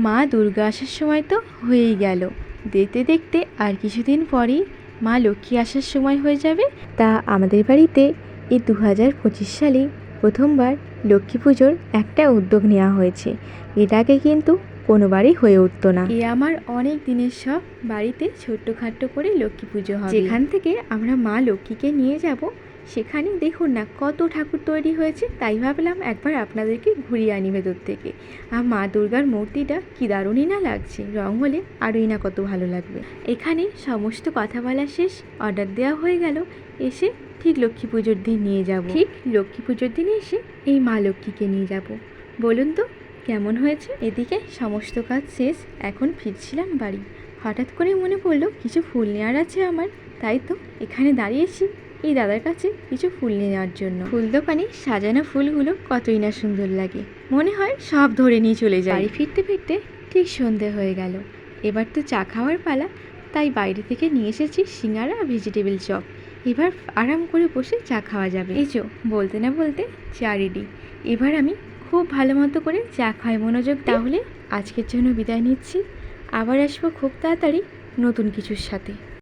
মা দুর্গা আসার সময় তো হয়েই গেল, দেখতে দেখতে আর কিছুদিন পরেই মা লক্ষ্মী আসার সময় হয়ে যাবে। তা আমাদের বাড়িতে এই 2025 সালে প্রথমবার লক্ষ্মী পুজোর একটা উদ্যোগ নেওয়া হয়েছে। এর আগে কিন্তু কোনোবারই হয়ে উঠতো না। এ আমার অনেক দিনের সব বাড়িতে ছোট্টখাট্টো করে লক্ষ্মী পুজো হবে। যেখান থেকে আমরা মা লক্ষ্মীকে নিয়ে যাব, সেখানে দেখুন না কত ঠাকুর তৈরি হয়েছে। তাই ভাবলাম একবার আপনাদেরকে ঘুরিয়ে আনি ভেতর থেকে। আর মা দুর্গার মূর্তিটা কি দারুণই না লাগছে, রং হলে আরোই না কত ভালো লাগবে। এখানে সমস্ত কথা বলা শেষ, অর্ডার দেওয়া হয়ে গেল। এসে ঠিক লক্ষ্মী পুজোর দিন নিয়ে যাব। ঠিক লক্ষ্মী পুজোর দিনে এসে এই মা লক্ষ্মীকে নিয়ে যাব। বলুন তো কেমন হয়েছে? এদিকে সমস্ত কাজ শেষ, এখন ফিরছিলাম বাড়ি। হঠাৎ করে মনে পড়লো কিছু ফুল নেওয়ার আছে আমার। তাই তো এখানে দাঁড়িয়েছি এই দাদার কাছে কিছু ফুল নেওয়ার জন্য। ফুল দোকানে সাজানো ফুলগুলো কতই না সুন্দর লাগে, মনে হয় সব ধরে নিয়ে চলে যায়। বাড়ি ফিরতে ফিরতে ঠিক সন্ধে হয়ে গেল। এবার তো চা খাওয়ার পালা, তাই বাইরে থেকে নিয়ে এসেছি সিঙ্গারা আর ভেজিটেবিল চপ। এবার আরাম করে বসে চা খাওয়া যাবে। এই যে বলতে না বলতে চা রেডি। এবার আমি খুব ভালো মতো করে চা খাই মনোযোগ। তাহলে আজকের জন্য বিদায় নিচ্ছি, আবার আসবো খুব তাড়াতাড়ি নতুন কিছুর সাথে।